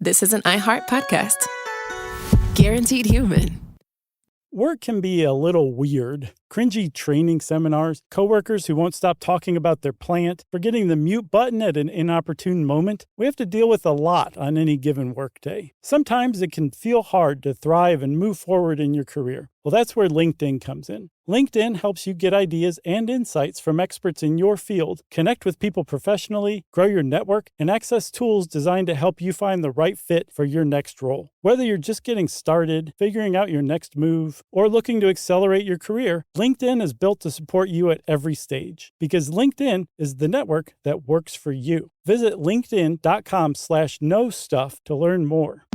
This is an iHeart podcast. Guaranteed human. Work can be a little weird. Cringy training seminars, coworkers who won't stop talking about their plant, forgetting the mute button at an inopportune moment. We have to deal with a lot on any given workday. Sometimes it can feel hard to thrive and move forward in your career. Well, that's where LinkedIn comes in. LinkedIn helps you get ideas and insights from experts in your field, connect with people professionally, grow your network, and access tools designed to help you find the right fit for your next role. Whether you're just getting started, figuring out your next move, or looking to accelerate your career, LinkedIn is built to support you at every stage because LinkedIn is the network that works for you. Visit linkedin.com/knowstuff to learn more.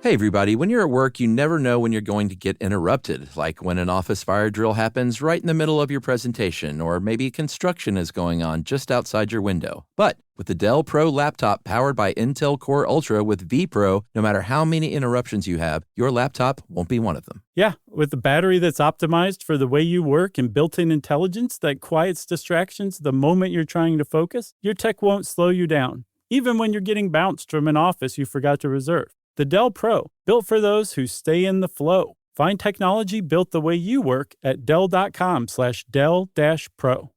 Hey everybody, when you're at work, you never know when you're going to get interrupted, like when an office fire drill happens right in the middle of your presentation, or maybe construction is going on just outside your window. But with the Dell Pro laptop powered by Intel Core Ultra with vPro, no matter how many interruptions you have, your laptop won't be one of them. Yeah, with the battery that's optimized for the way you work and built-in intelligence that quiets distractions the moment you're trying to focus, your tech won't slow you down, even when you're getting bounced from an office you forgot to reserve. The Dell Pro, built for those who stay in the flow. Find technology built the way you work at Dell.com/Dell-Pro.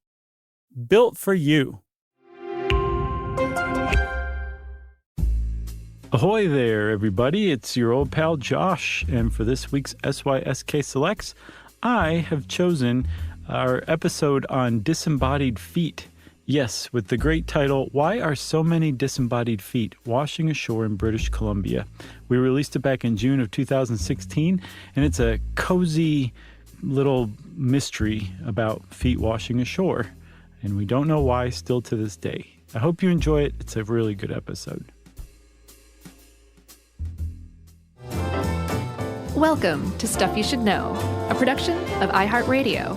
Built for you. Ahoy there, everybody. It's your old pal Josh, and for this week's SYSK Selects, I have chosen our episode on disembodied feet. Yes, with the great title, Why Are So Many Disembodied Feet Washing Ashore in British Columbia? We released it back in June of 2016, and it's a cozy little mystery about feet washing ashore, and we don't know why still to this day. I hope you enjoy it. It's a really good episode. Welcome to Stuff You Should Know, a production of iHeartRadio.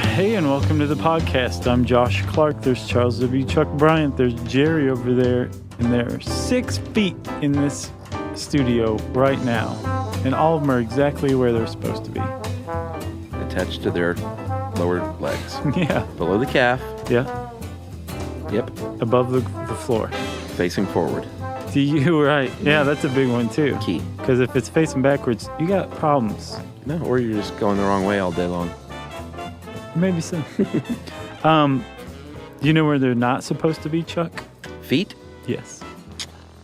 Hey, and welcome to the podcast. I'm Josh Clark. There's Charles W. Chuck Bryant. There's Jerry over there. And there are 6 feet in this studio right now. And all of them are exactly where they're supposed to be. Attached to their lower legs. Yeah. Below the calf. Yeah. Yep. Above the floor. Facing forward. You right. Yeah, that's a big one too. Key. Because if it's facing backwards, you got problems. No, or you're just going the wrong way all day long. Maybe so. You know where they're not supposed to be, Chuck? Feet? Yes.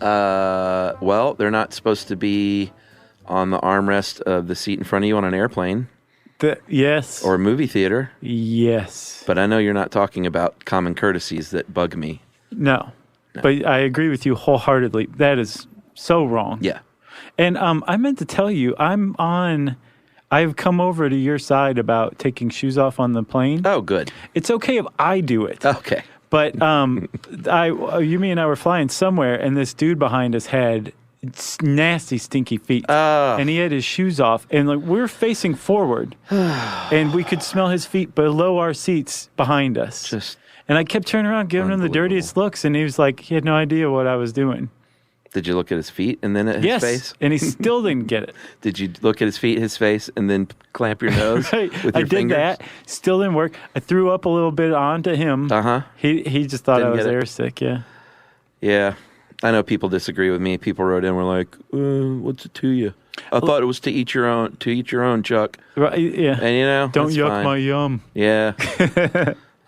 Well, they're not supposed to be on the armrest of the seat in front of you on an airplane. Yes. Or a movie theater. Yes. But I know you're not talking about common courtesies that bug me. No. But I agree with you wholeheartedly. That is so wrong. Yeah. And I meant to tell you, I've come over to your side about taking shoes off on the plane. Oh, good. It's okay if I do it. Okay. But me and I were flying somewhere, and this dude behind us had nasty, stinky feet. And he had his shoes off, and like we're facing forward, and we could smell his feet below our seats behind us. And I kept turning around, giving him the dirtiest looks, and he was like, he had no idea what I was doing. Did you look at his feet and then at his face? Yes, and he still didn't get it. Did you look at his feet, his face, and then clamp your nose right. with your fingers? I did that. Still didn't work. I threw up a little bit onto him. Uh-huh. He just thought Didn't I was get it. airsick, yeah. Yeah. I know people disagree with me. People wrote in and were like, what's it to you? I thought it was to eat your own, Chuck. Right, yeah. And, you know, don't yuck fine. my yum. Yeah.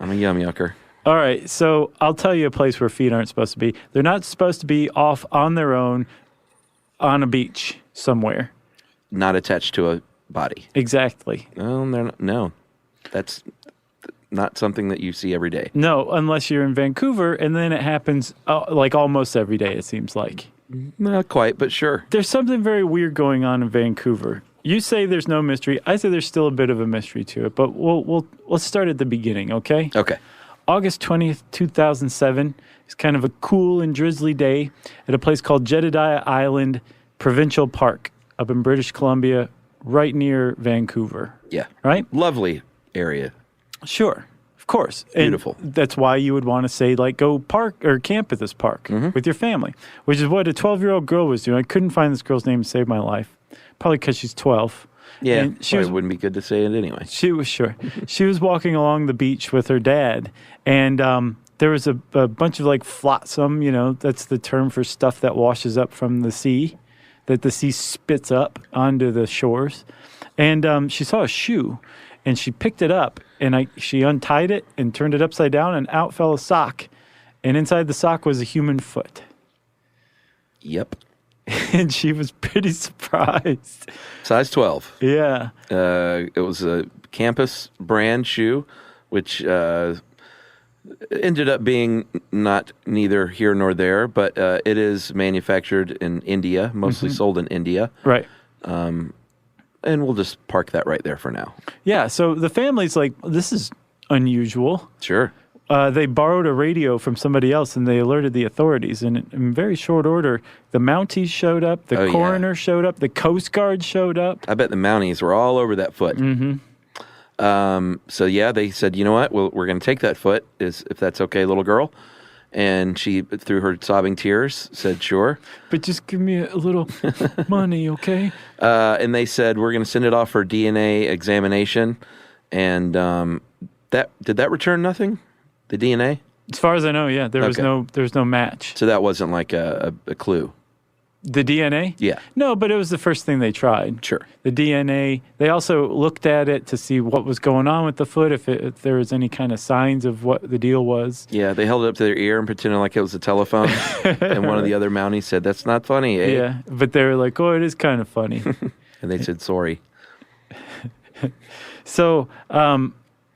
I'm a yum yucker. All right, so I'll tell you a place where feet aren't supposed to be. They're not supposed to be off on their own on a beach somewhere. Not attached to a body. Exactly. Well, they're not, no. That's not something that you see every day. No, unless you're in Vancouver, and then it happens like almost every day, it seems like. Not quite, but sure. There's something very weird going on in Vancouver. You say there's no mystery. I say there's still a bit of a mystery to it, but let's start at the beginning, okay? Okay. August 20th, 2007 is kind of a cool and drizzly day at a place called Jedediah Island Provincial Park up in British Columbia, right near Vancouver. Yeah. Right? Lovely area. Sure. Of course. Beautiful. And that's why you would want to say, like, go park or camp at this park with your family, which is what a 12-year-old girl was doing. I couldn't find this girl's name to save my life, probably because she's 12. Yeah, And she wouldn't be good to say it anyway. She was sure. She was walking along the beach with her dad, and there was a bunch of like flotsam, that's the term for stuff that washes up from the sea, that the sea spits up onto the shores. And she saw a shoe, and she picked it up, and she untied it and turned it upside down, and out fell a sock. And inside the sock was a human foot. Yep. And she was pretty surprised. Size 12. Yeah. It was a campus brand shoe, which ended up being neither here nor there, but it is manufactured in India, mostly sold in India. Right. And we'll just park that right there for now. Yeah, so the family's like, this is unusual. Sure. They borrowed a radio from somebody else, and they alerted the authorities. And in very short order, the Mounties showed up, the coroner showed up, the Coast Guard showed up. I bet the Mounties were all over that foot. So, yeah, they said, you know what, we're going to take that foot, if that's okay, little girl. And she, through her sobbing tears, said, sure. But just give me a little money, okay? And they said, we're going to send it off for DNA examination. And did that return nothing? The DNA? As far as I know, yeah. There was no match. So that wasn't like a clue. The DNA? Yeah. No, but it was the first thing they tried. Sure. The DNA. They also looked at it to see what was going on with the foot, if there was any kind of signs of what the deal was. Yeah, they held it up to their ear and pretended like it was a telephone. And one of the other Mounties said, that's not funny, eh? Yeah, but they were like, oh, it is kind of funny. And they said, sorry. So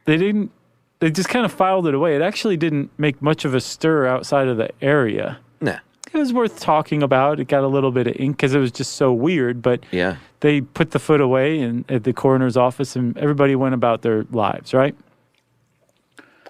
they just kind of filed it away. It actually didn't make much of a stir outside of the area. Nah. It was worth talking about. It got a little bit of ink because it was just so weird. But yeah, they put the foot away at the coroner's office, and everybody went about their lives, right?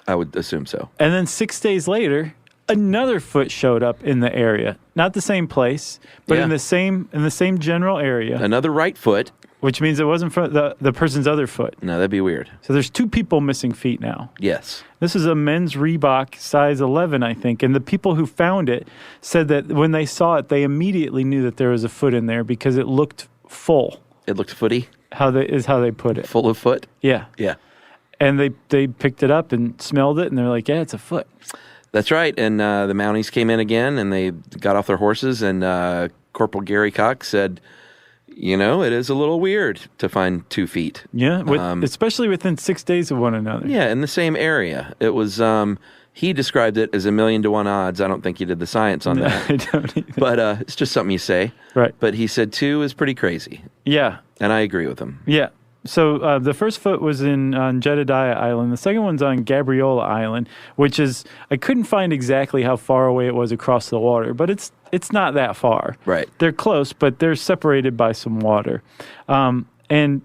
I would assume so. And then 6 days later, another foot showed up in the area. Not the same place, but in the same general area. Another right foot. Which means it wasn't from the person's other foot. No, that'd be weird. So there's 2 people missing feet now. Yes. This is a men's Reebok size 11, I think. And the people who found it said that when they saw it, they immediately knew that there was a foot in there because it looked full. It looked footy? How they put it. Full of foot? Yeah. Yeah. And they picked it up and smelled it, and they're like, yeah, it's a foot. That's right. And the Mounties came in again, and they got off their horses, and Corporal Gary Cox said, it is a little weird to find 2 feet. Yeah, especially within 6 days of one another. Yeah, in the same area. It was, he described it as 1,000,000 to 1 odds. I don't think he did the science on that. I don't either. But it's just something you say. Right. But he said 2 is pretty crazy. Yeah. And I agree with him. Yeah. So the first foot was on Jedediah Island. The second one's on Gabriola Island, which is, I couldn't find exactly how far away it was across the water, but it's not that far. Right. They're close, but they're separated by some water. And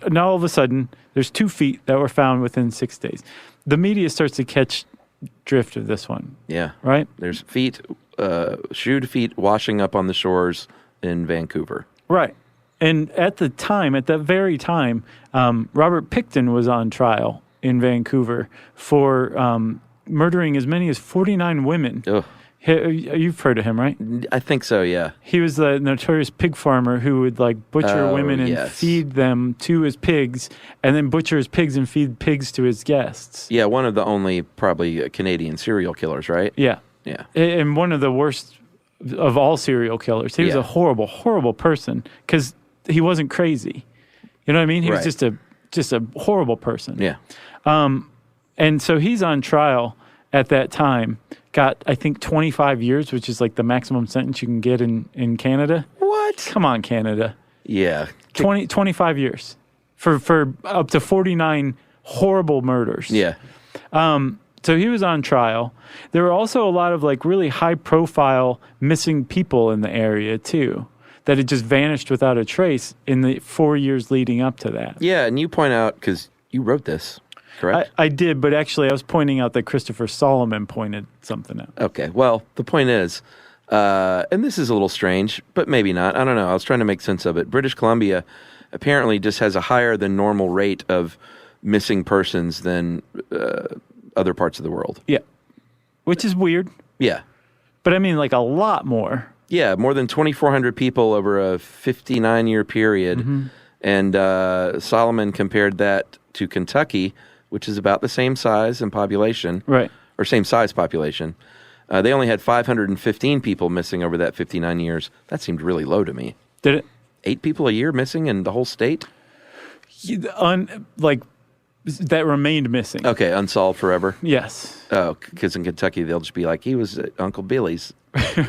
now all of a sudden, there's 2 feet that were found within 6 days. The media starts to catch drift of this one. Yeah. Right? There's feet, shoed feet washing up on the shores in Vancouver. Right. And at that very time, Robert Pickton was on trial in Vancouver for murdering as many as 49 women. Ugh. You've heard of him, right? I think so, yeah. He was the notorious pig farmer who would butcher women and feed them to his pigs, and then butcher his pigs and feed pigs to his guests. Yeah, one of the only probably Canadian serial killers, right? Yeah. Yeah. And one of the worst of all serial killers. He was a horrible, horrible person because he wasn't crazy. You know what I mean? He was just a horrible person. Yeah. And so he's on trial at that time. Got, I think, 25 years, which is like the maximum sentence you can get in Canada. What? Come on, Canada. Yeah. 25 years for up to 49 horrible murders. Yeah. So he was on trial. There were also a lot of really high-profile missing people in the area, too, that had just vanished without a trace in the 4 years leading up to that. Yeah, and you point out, because you wrote this, correct? I did, but actually I was pointing out that Christopher Solomon pointed something out. Okay, well, the point is, and this is a little strange, but maybe not. I don't know. I was trying to make sense of it. British Columbia apparently just has a higher than normal rate of missing persons than other parts of the world. Yeah, which is weird. Yeah. But I mean, a lot more Yeah, more than 2,400 people over a 59-year period. Mm-hmm. And Solomon compared that to Kentucky, which is about the same size in population. Right. Or same size population. They only had 515 people missing over that 59 years. That seemed really low to me. Did it? 8 people a year missing in the whole state? That remained missing. Okay, unsolved forever? Yes. Oh, because in Kentucky, they'll just be like, he was at Uncle Billy's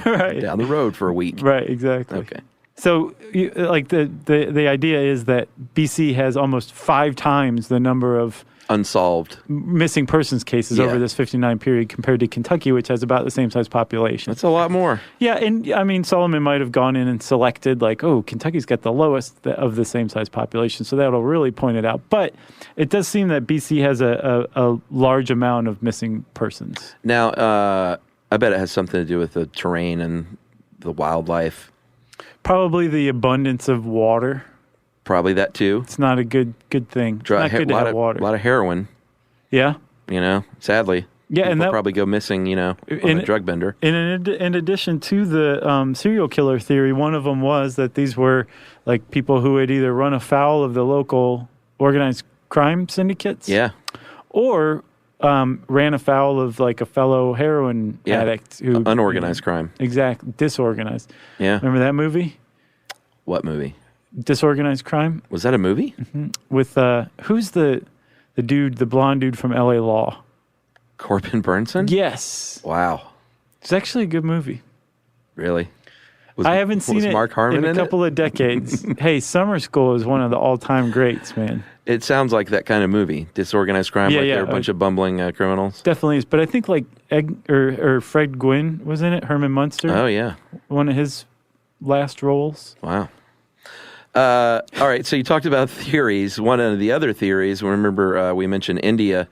Right. down the road for a week. Right, exactly. Okay. So, the idea is that BC has almost 5 times the number of Unsolved. missing persons cases over this 59 period compared to Kentucky, which has about the same size population. That's a lot more. Yeah, and I mean, Solomon might have gone in and selected Kentucky's got the lowest of the same size population, so that'll really point it out. But it does seem that BC has a large amount of missing persons. Now, I bet it has something to do with the terrain and the wildlife. Probably the abundance of water. Probably that too. It's not a good thing. It's not good to have water. A lot of heroin. Yeah. Sadly. Yeah, People and that probably go missing, on a drug bender. In addition to the serial killer theory, one of them was that these were like people who had either run afoul of the local organized crime syndicates, or ran afoul of like a fellow heroin addict who unorganized crime. Exactly, disorganized. Yeah, remember that movie? What movie? Disorganized Crime. Was that a movie? Mm-hmm. With who's the dude, the blonde dude from L.A. Law? Corbin Burnson? Yes. Wow. It's actually a good movie. Really? I haven't seen it Mark Harmon in a couple of decades. Hey, Summer School is one of the all-time greats, man. It sounds like that kind of movie. Disorganized crime, they're a bunch of bumbling criminals. Definitely is. But I think like Fred Gwynn was in it, Herman Munster. Oh, yeah. One of his last roles. Wow. All right, so you talked about theories. One of the other theories, remember we mentioned India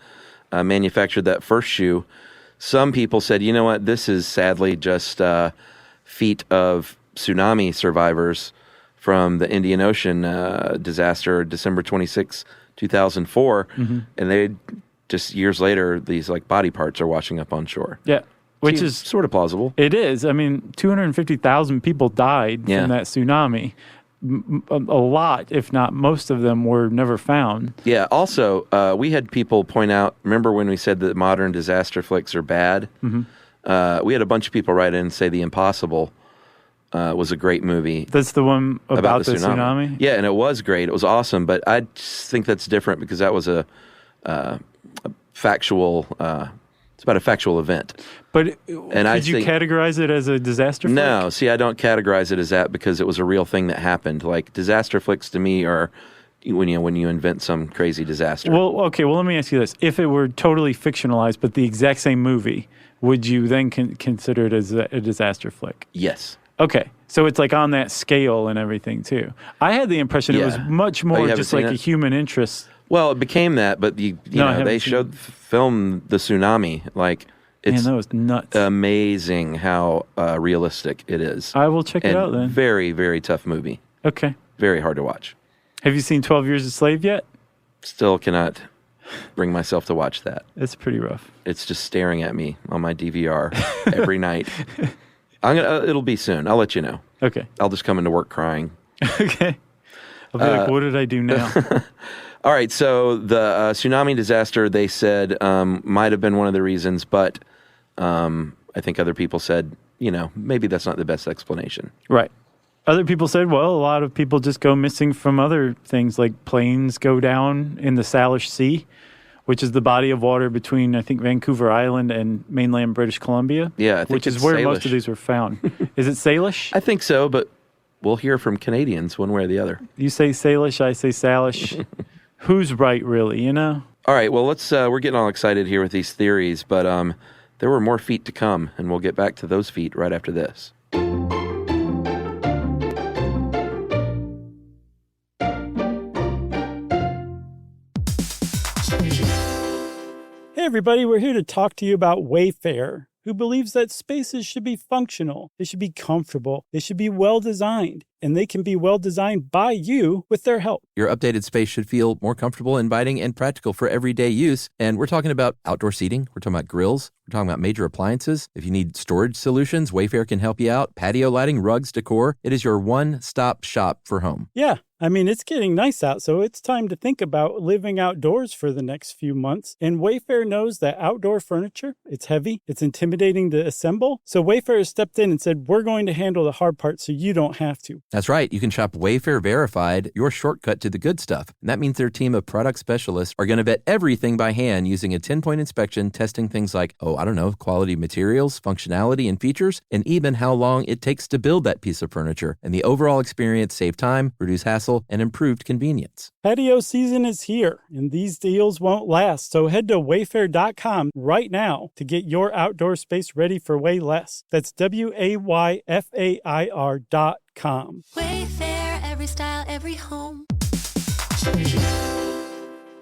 manufactured that first shoe. Some people said, you know what, this is sadly just feet of tsunami survivors from the Indian Ocean disaster, December 26, 2004. Mm-hmm. And they just years later, these like body parts are washing up on shore. Yeah. Which is sort of plausible. It is. I mean, 250,000 people died from that tsunami. A lot, if not most of them, were never found. Yeah. Also, we had people point out, remember when we said that modern disaster flicks are bad? Mm-hmm. We had a bunch of people write in and say The Impossible was a great movie. That's the one about the tsunami? Yeah, and it was great. It was awesome, but I just think that's different because that was a factual... it's about a factual event. But could you categorize it as a disaster flick? No. See, I don't categorize it as that because it was a real thing that happened. Like, disaster flicks to me are when you invent some crazy disaster. Well, okay. Well, let me ask you this. If it were totally fictionalized but the exact same movie, would you then consider it as a disaster flick? Yes. Okay. So it's like on that scale and everything, too. I had the impression it was much more just like a human interest. Well, it became that, but they filmed the tsunami. Like, it's that was nuts. Amazing how realistic it is. I will check it out then. Very, very tough movie. Okay. Very hard to watch. Have you seen 12 Years a Slave yet? Still cannot bring myself to watch that. It's pretty rough. It's just staring at me on my DVR every night. It'll be soon. I'll let you know. Okay. I'll just come into work crying. Okay. I'll be like, what did I do now? All right, so the tsunami disaster, they said, might have been one of the reasons, but I think other people said, maybe that's not the best explanation. Right. Other people said, well, a lot of people just go missing from other things, like planes go down in the Salish Sea, which is the body of water between, I think, Vancouver Island and mainland British Columbia. Yeah, I think which is where most of these were found. Is it Salish? I think so, but we'll hear from Canadians one way or the other. You say Salish, I say Salish. Who's right, really, All right, well, we're getting all excited here with these theories, but there were more feet to come, and we'll get back to those feet right after this. Hey, everybody, we're here to talk to you about Wayfair, who believes that spaces should be functional, they should be comfortable, they should be well-designed. and they can be well designed by you with their help. Your updated space should feel more comfortable, inviting, and practical for everyday use. And we're talking about outdoor seating. We're talking about grills. We're talking about major appliances. If you need storage solutions, Wayfair can help you out. Patio lighting, rugs, decor. It is your one-stop shop for home. Yeah. I mean, it's getting nice out, so it's time to think about living outdoors for the next few months. And Wayfair knows that outdoor furniture, it's heavy, it's intimidating to assemble. So Wayfair has stepped in and said, we're going to handle the hard part so you don't have to. That's right. You can shop Wayfair Verified, your shortcut to the good stuff. And that means their team of product specialists are going to vet everything by hand using a 10-point inspection, testing things like, quality materials, functionality, and features, and even how long it takes to build that piece of furniture. And the overall experience save time, reduce hassle, and improved convenience. Patio season is here, and these deals won't last. So head to wayfair.com right now to get your outdoor space ready for way less. That's WAYFAIR.com. Wayfair, every style, every home.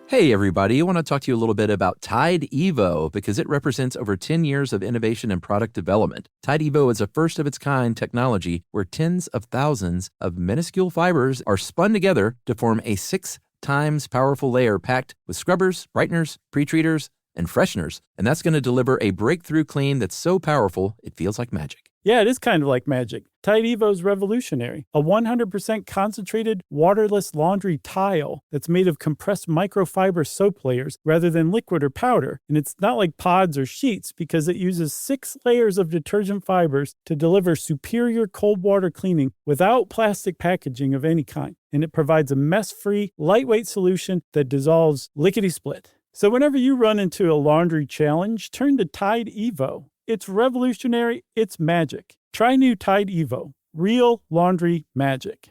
Hey, everybody. I want to talk to you a little bit about Tide Evo because it represents over 10 years of innovation and product development. Tide Evo is a first-of-its-kind technology where tens of thousands of minuscule fibers are spun together to form a 6 times powerful layer packed with scrubbers, brighteners, pre-treaters, and fresheners. And that's going to deliver a breakthrough clean that's so powerful it feels like magic. Yeah, it is kind of like magic. Tide Evo is revolutionary. A 100% concentrated, waterless laundry tile that's made of compressed microfiber soap layers rather than liquid or powder. And it's not like pods or sheets because it uses 6 layers of detergent fibers to deliver superior cold water cleaning without plastic packaging of any kind. And it provides a mess-free, lightweight solution that dissolves lickety-split. So whenever you run into a laundry challenge, turn to Tide Evo. It's revolutionary. It's magic. Try new Tide Evo. Real laundry magic.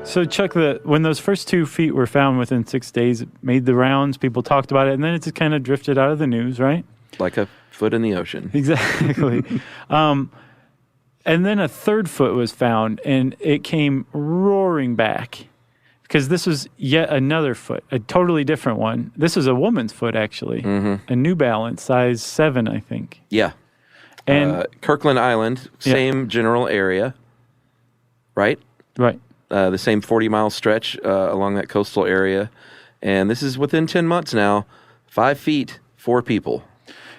So, Chuck, when those first 2 feet were found within 6 days, it made the rounds, people talked about it, and then it just kind of drifted out of the news, right? Like a foot in the ocean. Exactly. And then a 3rd foot was found, and it came roaring back because this was yet another foot, a totally different one. This is a woman's foot, actually. Mm-hmm. A New Balance, size 7, I think. Yeah. And Kirkland Island, same general area, right? Right. The same 40-mile stretch along that coastal area. And this is within 10 months now, 5 feet, 4 people.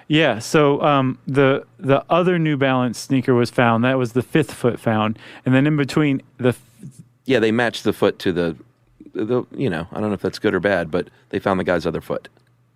Yeah, so the other New Balance sneaker was found. That was the 5th foot found. And then in between Yeah, they matched the foot to the I don't know if that's good or bad, but they found the guy's other foot.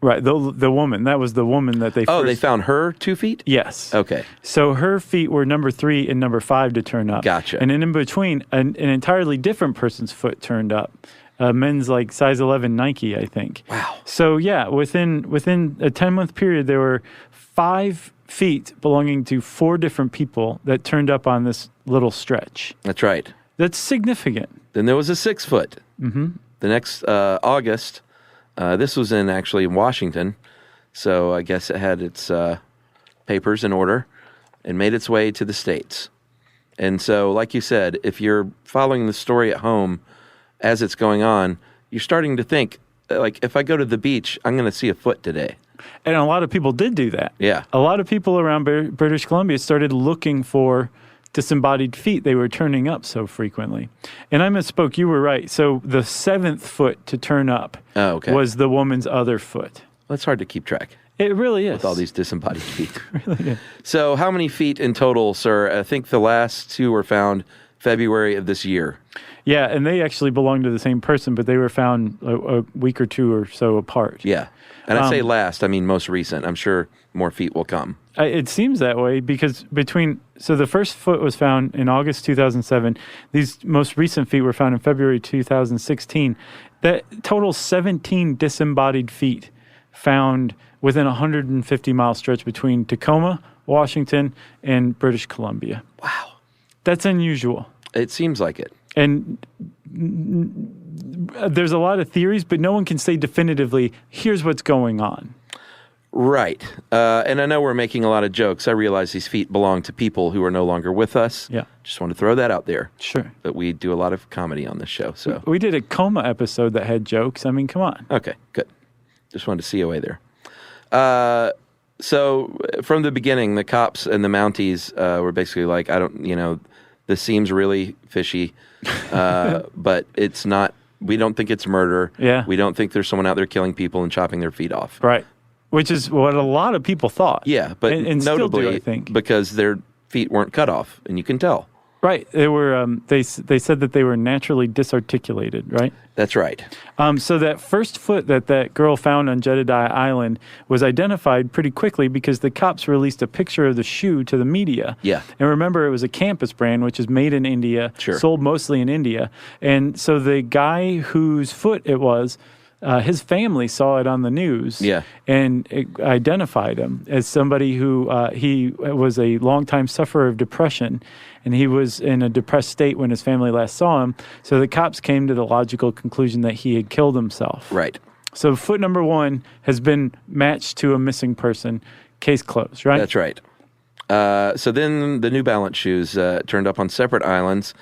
Right, the woman. That was the woman that they they found her 2 feet? Yes. Okay. So her feet were number 3 and number 5 to turn up. Gotcha. And then in between, an entirely different person's foot turned up. Men's like size 11 Nike, I think. Wow. So yeah, within a 10-month period, there were 5 feet belonging to 4 different people that turned up on this little stretch. That's right. That's significant. Then there was a 6 foot. Mm-hmm. The next August, this was in Washington, so I guess it had its papers in order and made its way to the States. And so, like you said, if you're following the story at home as it's going on, you're starting to think, like, if I go to the beach, I'm going to see a foot today. And a lot of people did do that. Yeah. A lot of people around British Columbia started looking for disembodied feet. They were turning up so frequently. And I misspoke. You were right. So the 7th foot to turn up was the woman's other foot. Well, it's hard to keep track. It really is. With all these disembodied feet. It really is. So how many feet in total, sir? I think the last 2 were found February of this year. Yeah, and they actually belong to the same person, but they were found a week or 2 or so apart. Yeah. And I say last, I mean most recent. I'm sure more feet will come. It seems that way because so the first foot was found in August 2007. These most recent feet were found in February 2016. That total 17 disembodied feet found within a 150-mile stretch between Tacoma, Washington, and British Columbia. Wow. That's unusual. It seems like it. And there's a lot of theories, but no one can say definitively, here's what's going on. Right. And I know we're making a lot of jokes. I realize these feet belong to people who are no longer with us. Yeah. Just want to throw that out there. Sure. But we do a lot of comedy on this show. So We did a coma episode that had jokes. I mean, come on. Okay, good. Just wanted to COA there. So from the beginning, the cops and the Mounties were basically like, this seems really fishy, but it's not. We don't think it's murder. Yeah. We don't think there's someone out there killing people and chopping their feet off. Right. Which is what a lot of people thought. Yeah, but and notably, still do, I think. because their feet weren't cut off, and you can tell. Right. They were. They said that they were naturally disarticulated. Right. That's right. So that first foot that girl found on Jedediah Island was identified pretty quickly because the cops released a picture of the shoe to the media. Yeah. And remember, it was a campus brand, which is made in India, Sure. sold mostly in India. And so the guy whose foot it was, his family saw it on the news. Yeah. And it identified him as somebody who he was a longtime sufferer of depression. And he was in a depressed state when his family last saw him. So the cops came to the logical conclusion that he had killed himself. Right. So foot number 1 has been matched to a missing person. Case closed, right? That's right. So then the New Balance shoes turned up on separate islands.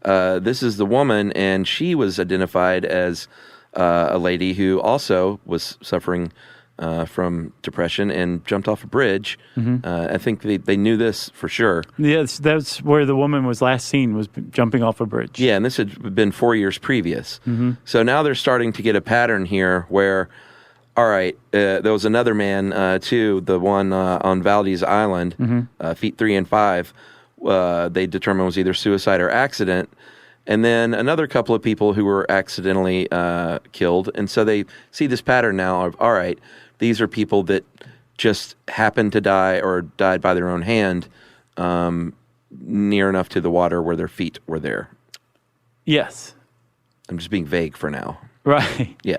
This is the woman, and she was identified as a lady who also was suffering from depression and jumped off a bridge. Mm-hmm. I think they knew this for sure. Yes, that's where the woman was last seen, was jumping off a bridge. Yeah, and this had been 4 years previous. Mm-hmm. So now they're starting to get a pattern here where, all right, there was another man, too, the one on Valdez Island, feet 3 and 5. They determined was either suicide or accident. And then another couple of people who were accidentally killed. And so they see this pattern now of, all right, these are people that just happened to die or died by their own hand near enough to the water where their feet were there. Yes. I'm just being vague for now. Right. Yeah.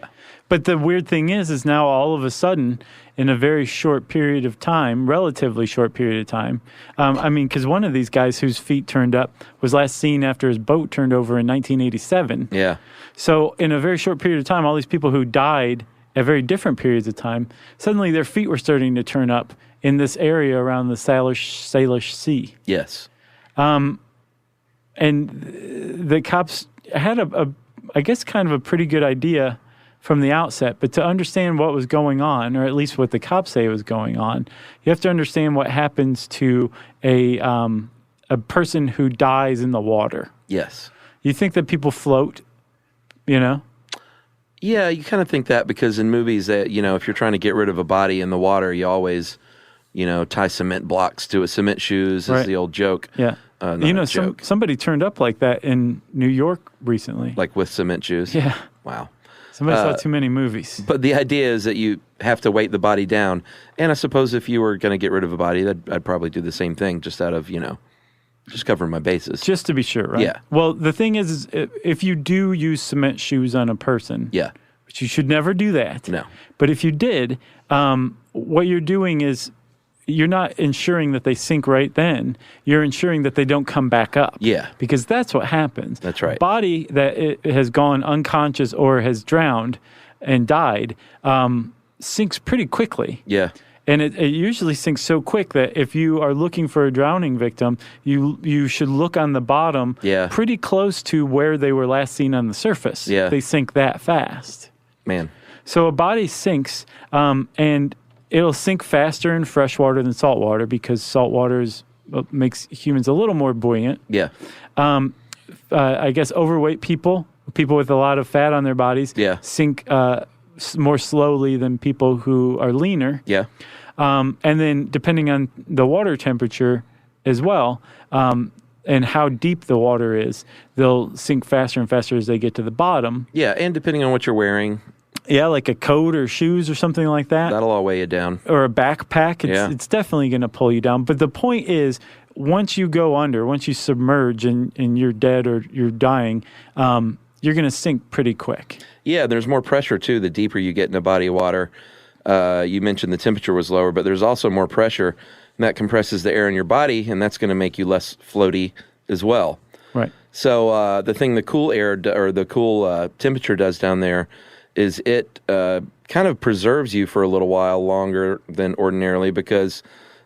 But the weird thing is now all of a sudden, in a very short period of time, relatively short period of time, because one of these guys whose feet turned up was last seen after his boat turned over in 1987. Yeah. So in a very short period of time, all these people who died at very different periods of time, suddenly their feet were starting to turn up in this area around the Salish Sea. Yes. And the cops had I guess kind of a pretty good idea from the outset, but to understand what was going on, or at least what the cops say was going on, you have to understand what happens to a person who dies in the water. Yes. You think that people float, Yeah, you kind of think that because in movies that, if you're trying to get rid of a body in the water, you always, tie cement blocks to a cement shoes is the old joke. Yeah. Somebody turned up like that in New York recently. Like with cement shoes? Yeah. Wow. Somebody saw too many movies. But the idea is that you have to weight the body down. And I suppose if you were going to get rid of a body, I'd probably do the same thing just out of, just covering my bases. Just to be sure, right? Yeah. Well, the thing is if you do use cement shoes on a person, yeah, which you should never do that. No. But if you did, what you're doing is you're not ensuring that they sink right then. You're ensuring that they don't come back up. Yeah. Because that's what happens. That's right. A body that it has gone unconscious or has drowned and died sinks pretty quickly. Yeah. And it usually sinks so quick that if you are looking for a drowning victim, you should look on the bottom pretty close to where they were last seen on the surface. Yeah. They sink that fast. Man. So a body sinks, and it'll sink faster in fresh water than salt water because salt water makes humans a little more buoyant. Yeah. I guess overweight people with a lot of fat on their bodies sink more slowly than people who are leaner. Yeah. And then depending on the water temperature as well, and how deep the water is, they'll sink faster and faster as they get to the bottom. Yeah, and depending on what you're wearing. Yeah, like a coat or shoes or something like that. That'll all weigh you down. Or a backpack. It's definitely going to pull you down. But the point is, once you go under, once you submerge and you're dead or you're dying, you're going to sink pretty quick. Yeah, there's more pressure, too, the deeper you get in a body of water. You mentioned the temperature was lower, but there's also more pressure, and that compresses the air in your body, and that's going to make you less floaty as well. Right. So the thing the cool air or the cool temperature does down there is it kind kind of preserves you for a little while longer than ordinarily because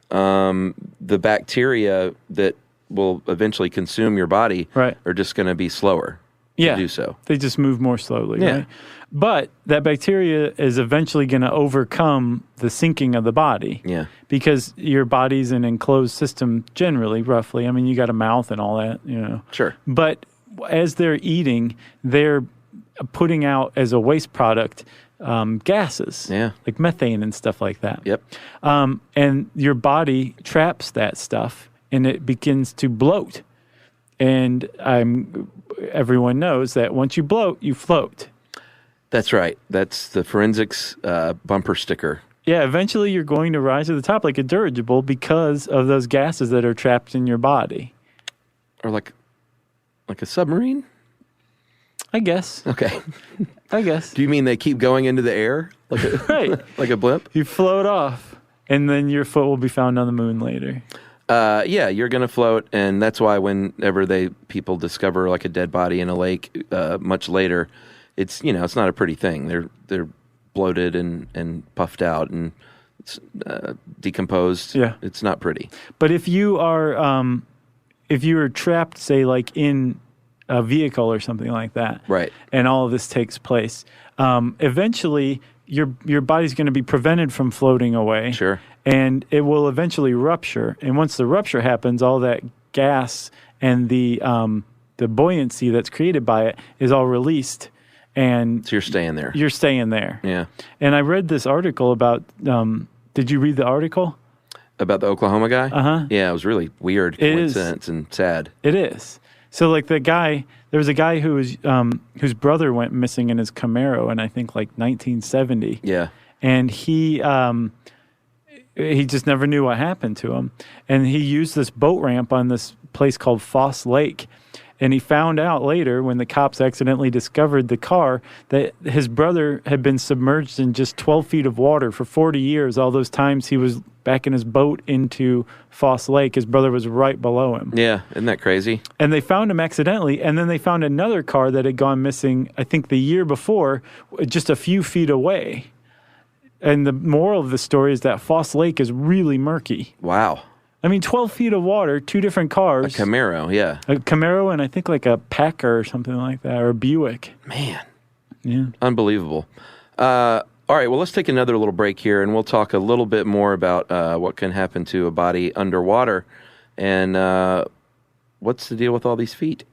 the bacteria that will eventually consume your body are just going to be slower to do so. They just move more slowly, right? But that bacteria is eventually going to overcome the sinking of the body. Yeah. Because your body's an enclosed system generally, roughly. I mean, you got a mouth and all that, you know. Sure. But as they're eating, they're putting out as a waste product gases, like methane and stuff like that. Yep. And your body traps that stuff, and it begins to bloat. And everyone knows that once you bloat, you float. That's right. That's the forensics bumper sticker. Yeah, eventually you're going to rise to the top like a dirigible because of those gases that are trapped in your body. Or like a submarine? I guess. Okay. I guess. Do you mean they keep going into the air? Right. Like a blimp? You float off, and then your foot will be found on the moon later. Yeah, you're going to float, and that's why whenever people discover like a dead body in a lake much later, it's not a pretty thing. They're bloated and puffed out and it's decomposed. Yeah, it's not pretty. But if you are trapped, say like in a vehicle or something like that, right, and all of this takes place, eventually your body's going to be prevented from floating away. Sure. And it will eventually rupture. And once the rupture happens, all that gas and the buoyancy that's created by it is all released. And so you're staying there. You're staying there. Yeah. And I read this article about, did you read the article? About the Oklahoma guy? Uh-huh. Yeah, it was really weird coincidence and sad. It is. So like there was a guy whose brother went missing in his Camaro in I think like 1970. Yeah. And he just never knew what happened to him. And he used this boat ramp on this place called Foss Lake. And he found out later when the cops accidentally discovered the car that his brother had been submerged in just 12 feet of water for 40 years. All those times he was back in his boat into Foss Lake, his brother was right below him. Yeah, isn't that crazy? And they found him accidentally, and then they found another car that had gone missing, I think the year before, just a few feet away. And the moral of the story is that Foss Lake is really murky. Wow. I mean, 12 feet of water, two different cars. A Camaro, yeah. A Camaro and I think like a Packer or something like that, or a Buick. Man. Yeah. Unbelievable. All right, well, let's take another little break here, and we'll talk a little bit more about what can happen to a body underwater and what's the deal with all these feet.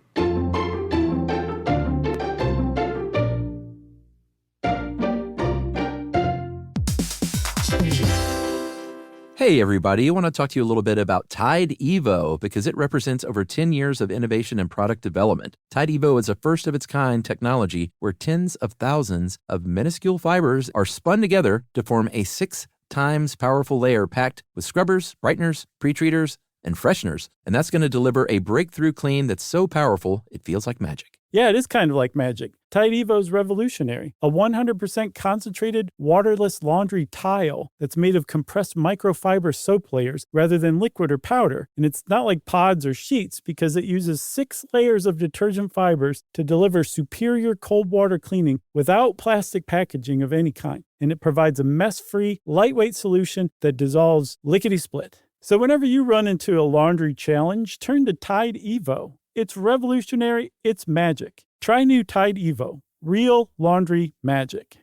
Hey, everybody. I want to talk to you a little bit about Tide Evo because it represents over 10 years of innovation and product development. Tide Evo is a first-of-its-kind technology where tens of thousands of minuscule fibers are spun together to form a 6 times powerful layer packed with scrubbers, brighteners, pre-treaters, and fresheners. And that's going to deliver a breakthrough clean that's so powerful it feels like magic. Yeah, it is kind of like magic. Tide Evo is revolutionary. A 100% concentrated, waterless laundry tile that's made of compressed microfiber soap layers rather than liquid or powder. And it's not like pods or sheets because it uses 6 layers of detergent fibers to deliver superior cold water cleaning without plastic packaging of any kind. And it provides a mess-free, lightweight solution that dissolves lickety-split. So whenever you run into a laundry challenge, turn to Tide Evo. It's revolutionary. It's magic. Try new Tide Evo. Real laundry magic.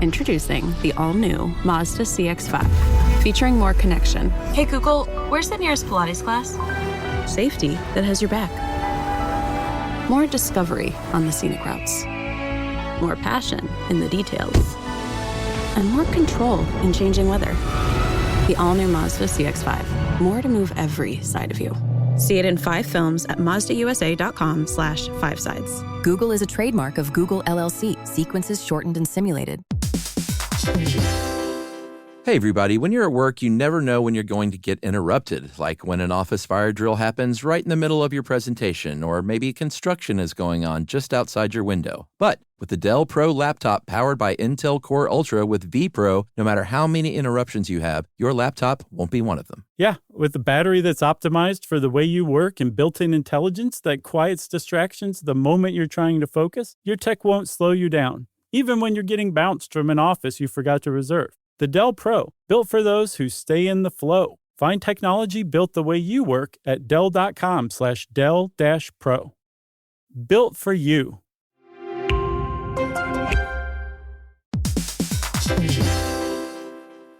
Introducing the all-new Mazda CX-5, featuring more connection. Hey Google, where's the nearest Pilates class? Safety that has your back. More discovery on the scenic routes. More passion in the details. And more control in changing weather. The all-new Mazda CX-5. More to move every side of you. See it in 5 films at MazdaUSA.com/5sides. Google is a trademark of Google LLC. Sequences shortened and simulated. Hey everybody, when you're at work, you never know when you're going to get interrupted, like when an office fire drill happens right in the middle of your presentation, or maybe construction is going on just outside your window. But with the Dell Pro laptop powered by Intel Core Ultra with vPro, no matter how many interruptions you have, your laptop won't be one of them. Yeah, with the battery that's optimized for the way you work and built-in intelligence that quiets distractions the moment you're trying to focus, your tech won't slow you down, even when you're getting bounced from an office you forgot to reserve. The Dell Pro, built for those who stay in the flow. Find technology built the way you work at Dell.com/Dell-Pro. Built for you.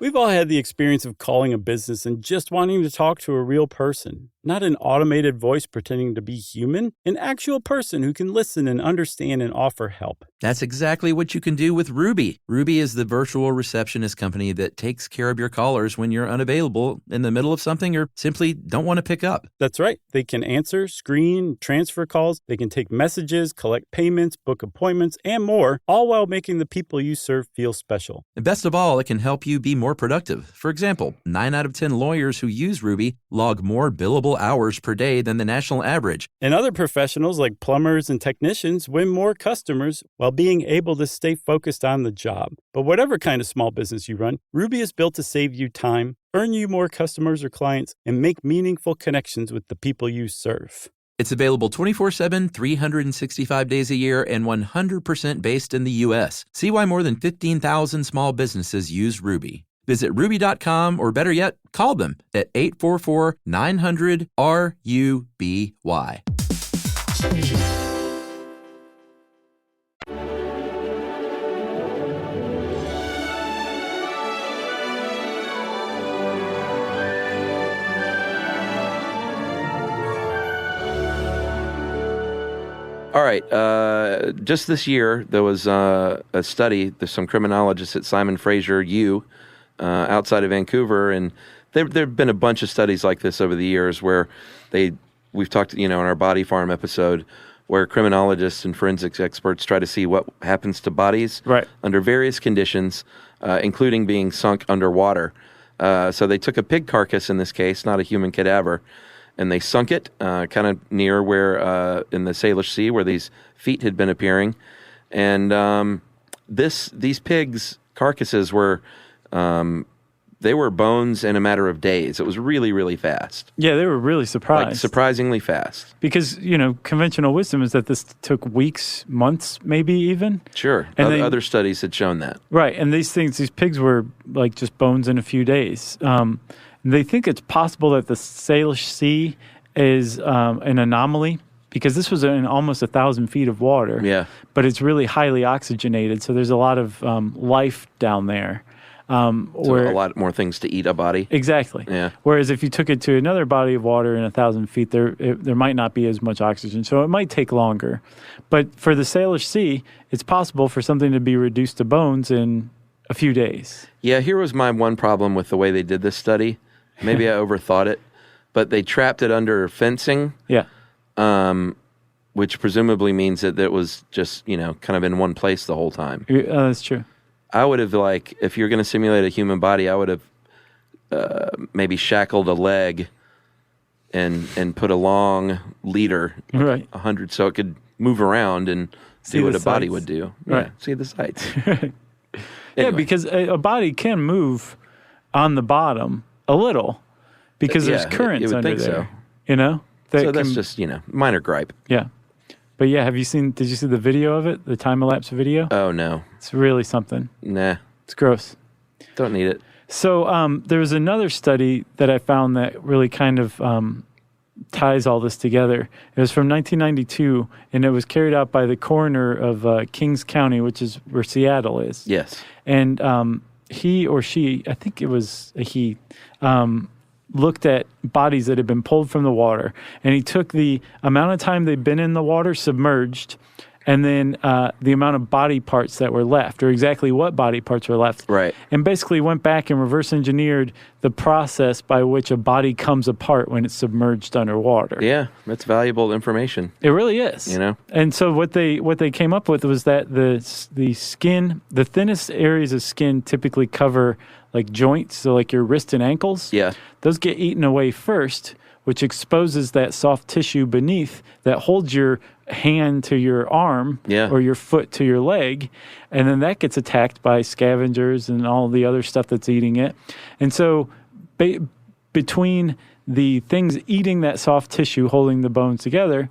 We've all had the experience of calling a business and just wanting to talk to a real person. Not an automated voice pretending to be human, an actual person who can listen and understand and offer help. That's exactly what you can do with Ruby. Ruby is the virtual receptionist company that takes care of your callers when you're unavailable in the middle of something or simply don't want to pick up. That's right. They can answer, screen, transfer calls. They can take messages, collect payments, book appointments, and more, all while making the people you serve feel special. And best of all, it can help you be more productive. For example, 9 out of 10 lawyers who use Ruby log more billable hours per day than the national average. And other professionals like plumbers and technicians win more customers while being able to stay focused on the job. But whatever kind of small business you run, Ruby is built to save you time, earn you more customers or clients, and make meaningful connections with the people you serve. It's available 24/7, 365 days a year, and 100% based in the U.S. See why more than 15,000 small businesses use Ruby. Visit Ruby.com, or better yet, call them at 844-900-RUBY. All right. Just this year, there was a study. There's some criminologists at Simon Fraser U outside of Vancouver, and there have been a bunch of studies like this over the years where we've talked, in our Body Farm episode, where criminologists and forensics experts try to see what happens to bodies under various conditions, including being sunk underwater. So they took a pig carcass in this case, not a human cadaver, and they sunk it kind of near where in the Salish Sea where these feet had been appearing. And these pigs' carcasses were they were bones in a matter of days. It was really, really fast. Yeah, they were really surprised. Like surprisingly fast. Because, conventional wisdom is that this took weeks, months, maybe even. Sure. And other studies had shown that. Right. And these pigs were like just bones in a few days. They think it's possible that the Salish Sea is an anomaly because this was in almost 1,000 feet of water. Yeah. But it's really highly oxygenated, so there's a lot of life down there. So a lot more things to eat a body. Exactly. Yeah. Whereas if you took it to another body of water in 1,000 feet, there might not be as much oxygen, so it might take longer. But for the Salish Sea, it's possible for something to be reduced to bones in a few days. Yeah, here was my one problem with the way they did this study. Maybe I overthought it, but they trapped it under fencing. Yeah. Which presumably means that it was just, kind of in one place the whole time. That's true. I would have, if you're going to simulate a human body, I would have maybe shackled a leg and put a long leader, 100, so it could move around and see what a body would do. Right. Yeah, see the sights. Anyway. Yeah, because a body can move on the bottom a little because there's currents under there. So. So that's can, just, minor gripe. Yeah. But yeah, did you see the video of it? The time-elapse video? Oh, no. It's really something. Nah. It's gross. Don't need it. So there was another study that I found that really kind of ties all this together. It was from 1992, and it was carried out by the coroner of Kings County, which is where Seattle is. Yes. And he or she, I think it was a he, looked at bodies that had been pulled from the water, and he took the amount of time they'd been in the water submerged and then the amount of body parts that were left, or exactly what body parts were left. Right. And basically went back and reverse engineered the process by which a body comes apart when it's submerged underwater. Yeah, that's valuable information. It really is. You know? And so what they came up with was that the skin, the thinnest areas of skin typically cover like joints, so like your wrist and ankles. Yeah. Those get eaten away first, which exposes that soft tissue beneath that holds your hand to your arm or your foot to your leg, and then that gets attacked by scavengers and all the other stuff that's eating it. And so between the things eating that soft tissue holding the bones together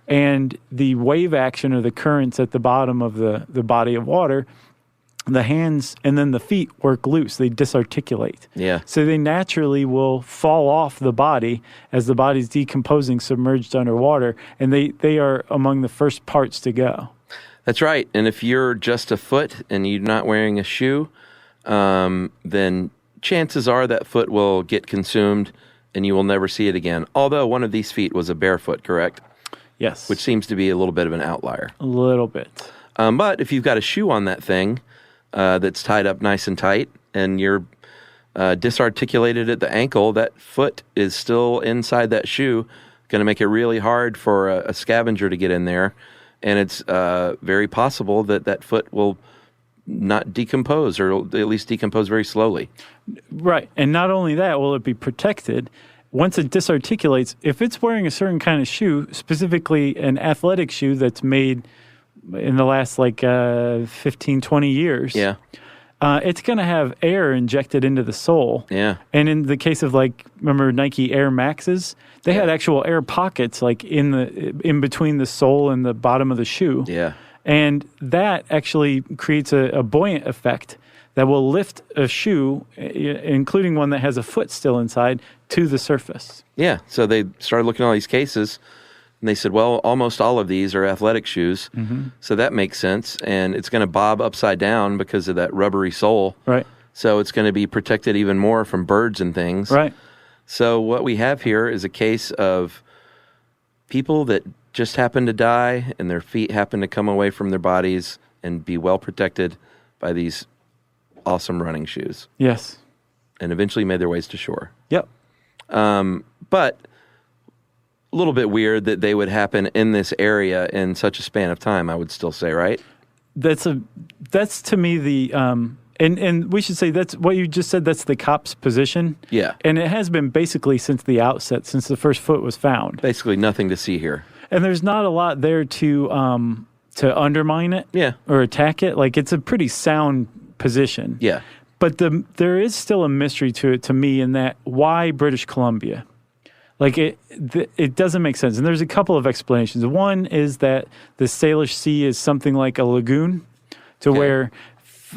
and the wave action or the currents at the bottom of the body of water, the hands and then the feet work loose. They disarticulate. Yeah. So they naturally will fall off the body as the body's decomposing submerged underwater, and they are among the first parts to go. That's right. And if you're just a foot and you're not wearing a shoe, then chances are that foot will get consumed and you will never see it again. Although one of these feet was a barefoot, correct? Yes. Which seems to be a little bit of an outlier. A little bit. But if you've got a shoe on that thing, that's tied up nice and tight, and you're disarticulated at the ankle, that foot is still inside that shoe, going to make it really hard for a scavenger to get in there, and it's very possible that foot will not decompose, or at least decompose very slowly. Right, and not only that, will it be protected. Once it disarticulates, if it's wearing a certain kind of shoe, specifically an athletic shoe that's made in the last 15, 20 years, it's going to have air injected into the sole. Yeah. And in the case of remember Nike Air Maxes, they had actual air pockets in between the sole and the bottom of the shoe. Yeah. And that actually creates a buoyant effect that will lift a shoe, including one that has a foot still inside, to the surface. Yeah. So they started looking at all these cases, and they said, well, almost all of these are athletic shoes, so that makes sense. And it's going to bob upside down because of that rubbery sole. Right. So it's going to be protected even more from birds and things. Right. So what we have here is a case of people that just happen to die, and their feet happen to come away from their bodies and be well protected by these awesome running shoes. Yes. And eventually made their ways to shore. Yep. But a little bit weird that they would happen in this area in such a span of time, I would still say, right? That's to me the and we should say that's what you just said, that's the cop's position. Yeah. And it has been basically since the outset, since the first foot was found. Basically nothing to see here. And there's not a lot there to undermine it or attack it. It's a pretty sound position. Yeah. But there is still a mystery to it to me, in that why British Columbia? It doesn't make sense. And there's a couple of explanations. One is that the Salish Sea is something like a lagoon where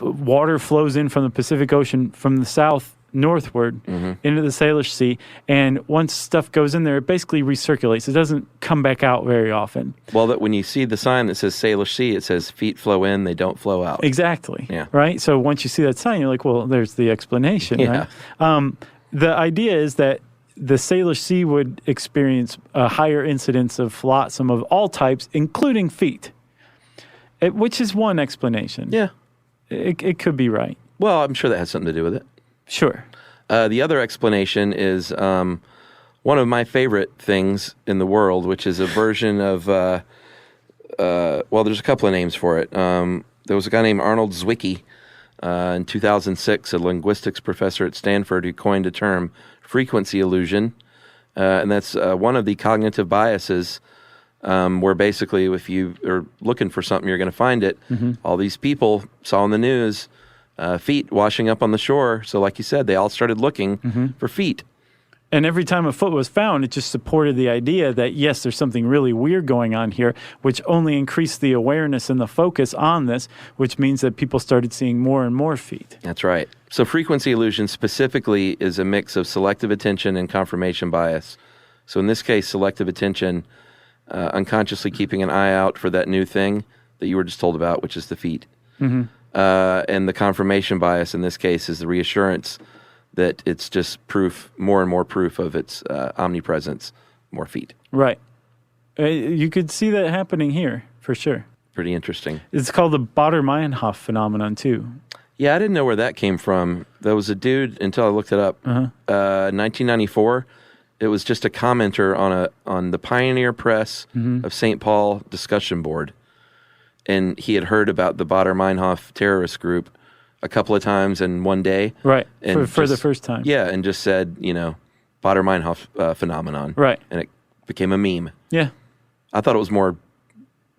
water flows in from the Pacific Ocean from the south northward into the Salish Sea. And once stuff goes in there, it basically recirculates. It doesn't come back out very often. Well, that when you see the sign that says Salish Sea, it says feet flow in, they don't flow out. Exactly. Yeah. Right? So once you see that sign, you're like, well, there's the explanation, right? The idea is that the Salish Sea would experience a higher incidence of flotsam of all types, including feet, which is one explanation. Yeah. It could be right. Well, I'm sure that has something to do with it. Sure. The other explanation is one of my favorite things in the world, which is a version of, well, there's a couple of names for it. There was a guy named Arnold Zwicky in 2006, a linguistics professor at Stanford, who coined a term, frequency illusion, and that's one of the cognitive biases where basically if you are looking for something, you're going to find it. All these people saw in the news feet washing up on the shore, so like you said, they all started looking for feet. And every time a foot was found, it just supported the idea that, yes, there's something really weird going on here, which only increased the awareness and the focus on this, which means that people started seeing more and more feet. That's right. So frequency illusion specifically is a mix of selective attention and confirmation bias. So in this case, selective attention, unconsciously keeping an eye out for that new thing that you were just told about, which is the feet. And the confirmation bias in this case is the reassurance that it's just proof, more and more proof of its omnipresence, more feet. Right. You could see that happening here, for sure. pretty interesting. It's called the Baader-Meinhof phenomenon, too. Yeah, I didn't know where that came from. There was a dude, until I looked it up, 1994. It was just a commenter on the Pioneer Press of St. Paul discussion board. And he had heard about the Baader-Meinhof terrorist group a couple of times in one day. Right, and for the first time. Yeah, and just said, Baader-Meinhof phenomenon. Right. And it became a meme. Yeah. I thought it was more,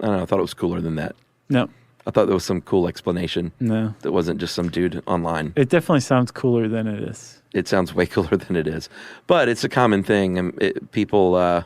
I don't know, I thought it was cooler than that. No. I thought there was some cool explanation. No. That wasn't just some dude online. It definitely sounds cooler than it is. It sounds way cooler than it is. But it's a common thing. And people,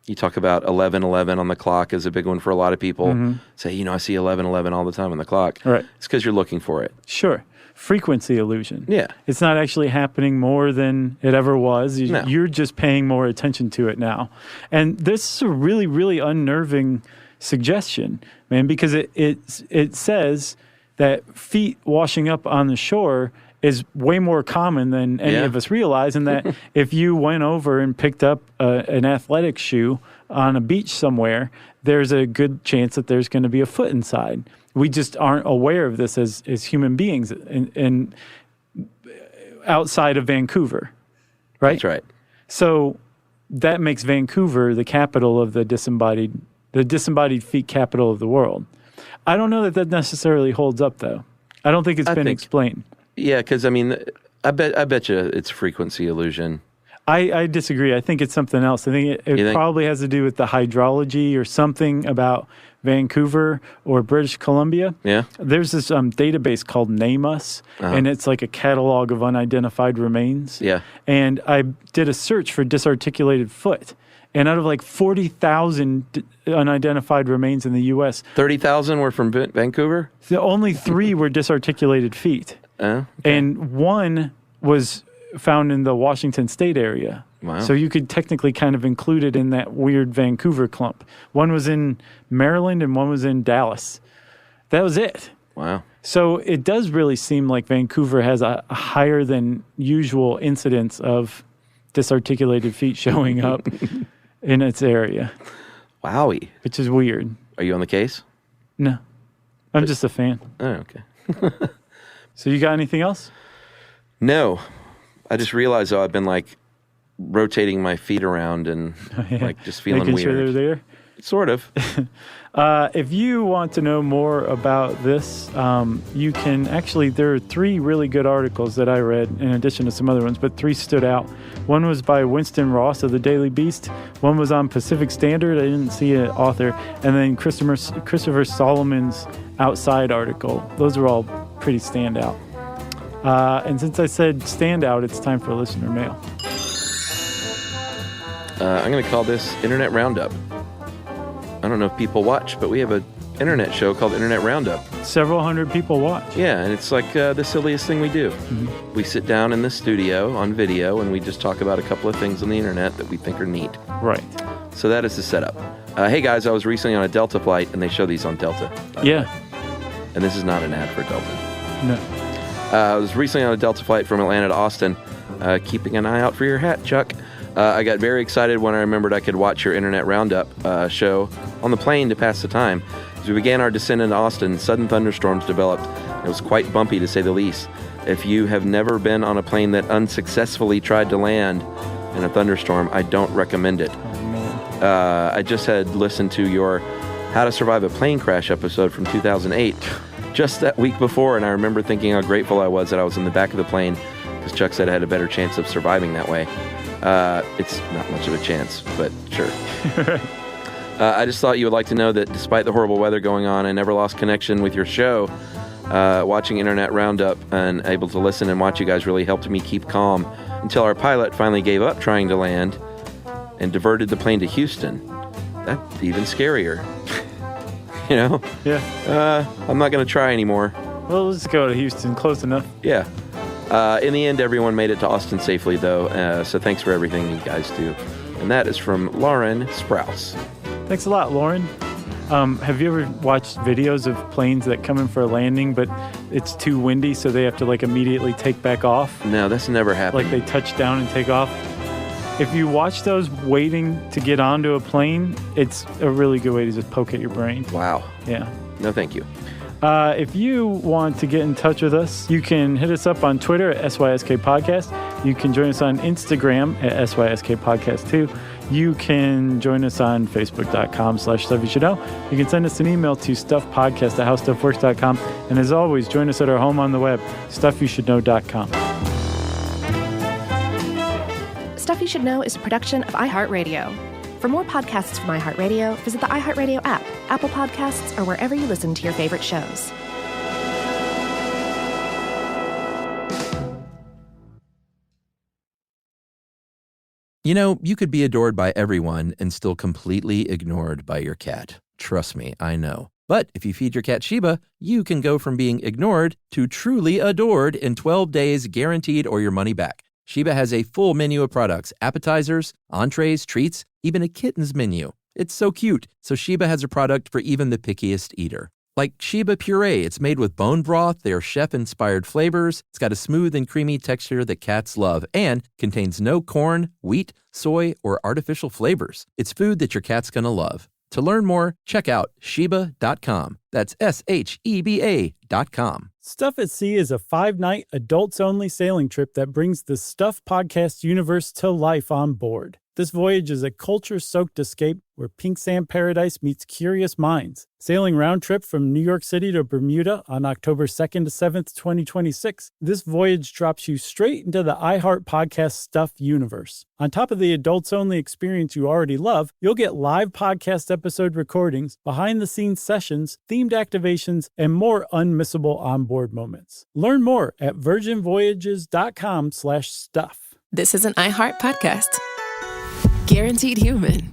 you talk about 11:11 on the clock is a big one for a lot of people. Say, I see 11:11 all the time on the clock. Right. It's because you're looking for it. Sure. Frequency illusion. Yeah. It's not actually happening more than it ever was. No. You're just paying more attention to it now. And this is a really, really unnerving suggestion, man, because it says that feet washing up on the shore is way more common than any of us realize, and that if you went over and picked up an athletic shoe on a beach somewhere, there's a good chance that there's going to be a foot inside. We just aren't aware of this as human beings and outside of Vancouver, right? That's right. So that makes Vancouver the capital of the disembodied feet capital of the world. I don't know that necessarily holds up, though. I don't think it's been explained. Yeah, because I bet you it's frequency illusion. I disagree. I think it's something else. I think it probably has to do with the hydrology or something about Vancouver or British Columbia. Yeah. There's this database called Name Us, and it's like a catalog of unidentified remains. Yeah. And I did a search for disarticulated foot. And out of like 40,000 unidentified remains in the U.S., 30,000 were from Vancouver? Only 3 were disarticulated feet. Okay. And 1 was found in the Washington State area. Wow. So you could technically kind of include it in that weird Vancouver clump. 1 was in Maryland and 1 was in Dallas. That was it. Wow. So it does really seem like Vancouver has a higher than usual incidence of disarticulated feet showing up in its area. Wowie. Which is weird. Are you on the case? No. I'm just a fan. Oh, okay. So you got anything else? No. I just realized, I've been like rotating my feet around and like just feeling Making weird. Sure they're there? Sort of. If you want to know more about this, you can actually, there are 3 really good articles that I read in addition to some other ones, but 3 stood out. One was by Winston Ross of the Daily Beast. One was on Pacific Standard. I didn't see an author. And then Christopher Solomon's Outside article. Those are all pretty standout. And since I said standout, it's time for listener mail. I'm going to call this Internet Roundup. I don't know if people watch, but we have an internet show called Internet Roundup. Several hundred people watch. Yeah, and it's like the silliest thing we do. Mm-hmm. We sit down in the studio on video, and we just talk about a couple of things on the internet that we think are neat. Right. So that is the setup. Hey, guys, I was recently on a Delta flight, and they show these on Delta. Yeah. And this is not an ad for Delta. No. I was recently on a Delta flight from Atlanta to Austin. Keeping an eye out for your hat, Chuck. I got very excited when I remembered I could watch your Internet Roundup show on the plane to pass the time. As we began our descent into Austin, sudden thunderstorms developed. It was quite bumpy, to say the least. If you have never been on a plane that unsuccessfully tried to land in a thunderstorm, I don't recommend it. Oh, man. I just had listened to your How to Survive a Plane Crash episode from 2008 just that week before, and I remember thinking how grateful I was that I was in the back of the plane, because Chuck said I had a better chance of surviving that way. It's not much of a chance, but sure. I just thought you would like to know that despite the horrible weather going on, I never lost connection with your show. Watching Internet Roundup and able to listen and watch you guys really helped me keep calm until our pilot finally gave up trying to land and diverted the plane to Houston. That's even scarier. You know? Yeah. I'm not going to try anymore. Well, let's go to Houston. Close enough. Yeah. In the end, everyone made it to Austin safely, though, so thanks for everything you guys do. And that is from Lauren Sprouse. Thanks a lot, Lauren. Have you ever watched videos of planes that come in for a landing, but it's too windy, so they have to like immediately take back off? No, that's never happened. Like they touch down and take off? If you watch those waiting to get onto a plane, it's a really good way to just poke at your brain. Wow. Yeah. No, thank you. If you want to get in touch with us, you can hit us up on Twitter at SYSK Podcast. You can join us on Instagram at SYSK Podcast too. You can join us on Facebook.com/StuffYouShouldKnow. You can send us an email to StuffPodcast@HowStuffWorks.com. And as always, join us at our home on the web, StuffYouShouldKnow.com. Stuff You Should Know is a production of iHeartRadio. For more podcasts from iHeartRadio, visit the iHeartRadio app, Apple Podcasts, or wherever you listen to your favorite shows. You know, you could be adored by everyone and still completely ignored by your cat. Trust me, I know. But if you feed your cat Sheba, you can go from being ignored to truly adored in 12 days, guaranteed, or your money back. Sheba has a full menu of products, appetizers, entrees, treats, even a kitten's menu. It's so cute. So Sheba has a product for even the pickiest eater. Like Sheba Puree, it's made with bone broth, their chef-inspired flavors. It's got a smooth and creamy texture that cats love and contains no corn, wheat, soy, or artificial flavors. It's food that your cat's gonna love. To learn more, check out Sheba.com. That's SHEBA.com. Stuff at Sea is a 5-night, adults-only sailing trip that brings the Stuff Podcast universe to life on board. This voyage is a culture-soaked escape where pink sand paradise meets curious minds. Sailing round trip from New York City to Bermuda on October 2nd to 7th, 2026, this voyage drops you straight into the iHeart Podcast Stuff universe. On top of the adults-only experience you already love, you'll get live podcast episode recordings, behind-the-scenes sessions, themed activations, and more unmissable onboard moments. Learn more at virginvoyages.com/stuff. This is an iHeart podcast. Guaranteed human.